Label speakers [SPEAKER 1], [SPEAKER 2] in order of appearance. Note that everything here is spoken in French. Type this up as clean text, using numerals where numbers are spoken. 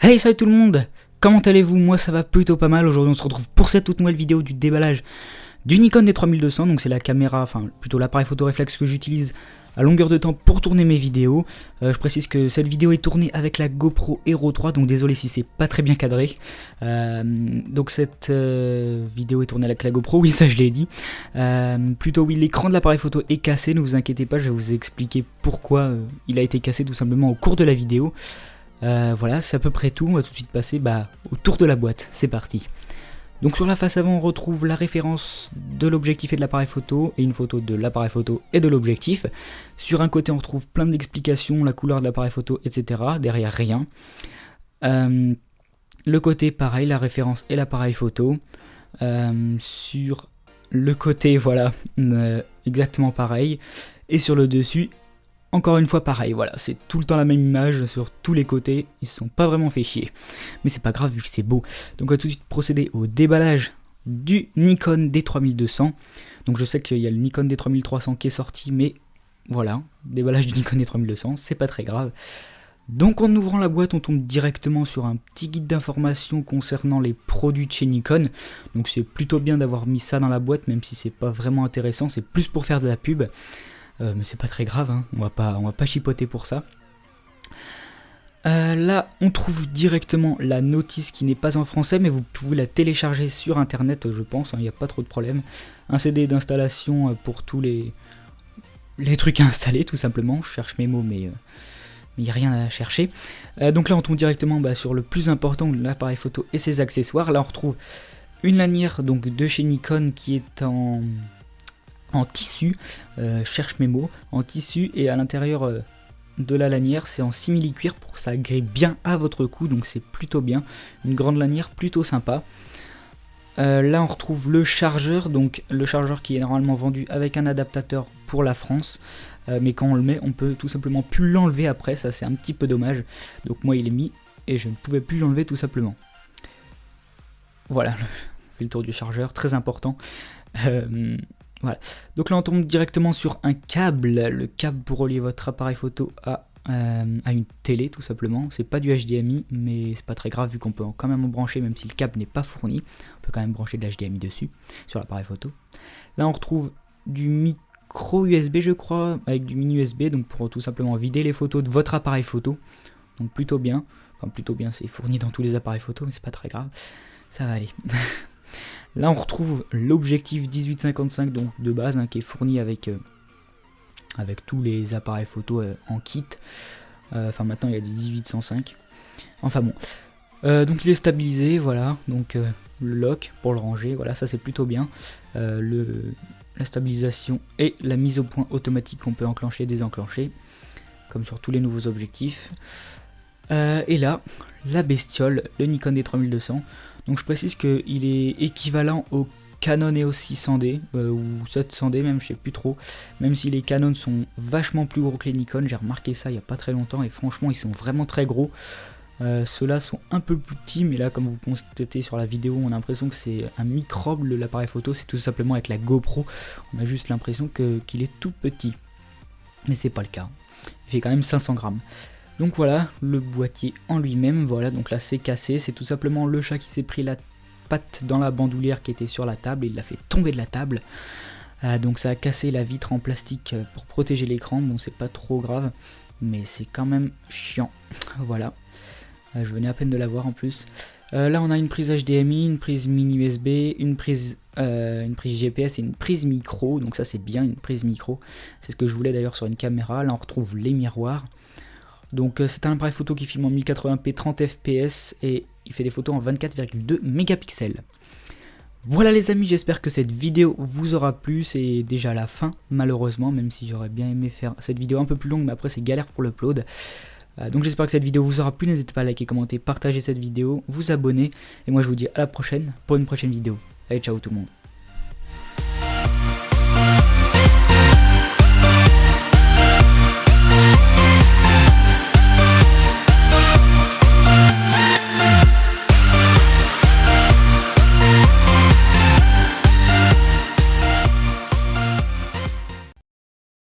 [SPEAKER 1] Hey, salut tout le monde, comment allez-vous? Moi ça va plutôt pas mal. Aujourd'hui on se retrouve pour cette toute nouvelle vidéo du déballage du Nikon D3200. Donc c'est la caméra, enfin plutôt l'appareil photo réflexe que j'utilise à longueur de temps pour tourner mes vidéos. Je précise que cette vidéo est tournée avec la GoPro Hero 3, donc désolé si c'est pas très bien cadré. Donc cette vidéo est tournée avec la GoPro, oui ça je l'ai dit. Plutôt oui, l'écran de l'appareil photo est cassé, ne vous inquiétez pas, je vais vous expliquer pourquoi il a été cassé tout simplement au cours de la vidéo. Voilà, c'est à peu près tout. On va tout de suite passer au tour de la boîte, c'est parti. Donc sur la face avant on retrouve la référence de l'objectif et de l'appareil photo, et une photo de l'appareil photo et de l'objectif. Sur un côté on retrouve plein d'explications, la couleur de l'appareil photo, etc. Derrière rien. Le côté pareil, la référence et l'appareil photo. Sur le côté voilà, exactement pareil. Et sur le dessus, encore une fois pareil, voilà, c'est tout le temps la même image sur tous les côtés, ils se sont pas vraiment fait chier. Mais c'est pas grave vu que c'est beau. Donc on va tout de suite procéder au déballage du Nikon D3200. Donc je sais qu'il y a le Nikon D3300 qui est sorti, mais voilà, déballage du Nikon D3200, c'est pas très grave. Donc en ouvrant la boîte, on tombe directement sur un petit guide d'information concernant les produits de chez Nikon. Donc c'est plutôt bien d'avoir mis ça dans la boîte, même si c'est pas vraiment intéressant, c'est plus pour faire de la pub. Mais c'est pas très grave, hein. on va pas chipoter pour ça. Là, on trouve directement la notice qui n'est pas en français, mais vous pouvez la télécharger sur internet, je pense, il n'y a pas trop de problème. Un CD d'installation pour tous les trucs à installer, tout simplement. Je cherche mes mots, mais il n'y a rien à chercher. Donc là, on tombe directement sur le plus important, l'appareil photo et ses accessoires. Là, on retrouve une lanière donc, de chez Nikon qui est en tissu, cherche mes mots, en tissu, et à l'intérieur de la lanière c'est en simili-cuir pour que ça agrippe bien à votre cou, donc c'est plutôt bien, une grande lanière plutôt sympa. Là on retrouve le chargeur, donc le chargeur qui est normalement vendu avec un adaptateur pour la France, mais quand on le met on peut tout simplement plus l'enlever après, ça c'est un petit peu dommage, donc moi il est mis et je ne pouvais plus l'enlever tout simplement. Voilà, on fait le tour du chargeur, très important. Voilà, donc là on tombe directement sur un câble, le câble pour relier votre appareil photo à une télé tout simplement. C'est pas du HDMI, mais c'est pas très grave vu qu'on peut quand même en brancher même si le câble n'est pas fourni. On peut quand même brancher de l'HDMI dessus, sur l'appareil photo. Là on retrouve du micro USB je crois, avec du mini USB, donc pour tout simplement vider les photos de votre appareil photo. Donc plutôt bien, enfin plutôt bien, c'est fourni dans tous les appareils photo, mais c'est pas très grave, ça va aller. Là on retrouve l'objectif 18-55 donc de base qui est fourni avec tous les appareils photo en kit. Enfin maintenant il y a des 18-105. Enfin bon. Donc il est stabilisé, voilà. Donc le lock pour le ranger, voilà, ça c'est plutôt bien. La stabilisation et la mise au point automatique qu'on peut enclencher, désenclencher, comme sur tous les nouveaux objectifs. Et là, la bestiole, le Nikon D3200. Donc je précise qu'il est équivalent au Canon EOS 600D, ou 700D même, je sais plus trop. Même si les Canon sont vachement plus gros que les Nikon, j'ai remarqué ça il n'y a pas très longtemps, et franchement ils sont vraiment très gros. Ceux-là sont un peu plus petits, mais là comme vous constatez sur la vidéo, on a l'impression que c'est un microbe l'appareil photo, c'est tout simplement avec la GoPro, on a juste l'impression qu'il est tout petit. Mais c'est pas le cas, il fait quand même 500 grammes. Donc voilà, le boîtier en lui-même, voilà, donc là c'est cassé, c'est tout simplement le chat qui s'est pris la patte dans la bandoulière qui était sur la table et il l'a fait tomber de la table. Donc ça a cassé la vitre en plastique pour protéger l'écran, bon c'est pas trop grave, mais c'est quand même chiant, voilà. Je venais à peine de l'avoir en plus. Là on a une prise HDMI, une prise mini USB, une prise GPS et une prise micro, donc ça c'est bien, une prise micro, c'est ce que je voulais d'ailleurs sur une caméra. Là on retrouve les miroirs. Donc c'est un appareil photo qui filme en 1080p 30 fps et il fait des photos en 24,2 mégapixels. Voilà les amis, j'espère que cette vidéo vous aura plu, c'est déjà la fin malheureusement, même si j'aurais bien aimé faire cette vidéo un peu plus longue, mais après c'est galère pour l'upload. Donc j'espère que cette vidéo vous aura plu, n'hésitez pas à liker, commenter, partager cette vidéo, vous abonner, et moi je vous dis à la prochaine pour une prochaine vidéo. Allez ciao tout le monde.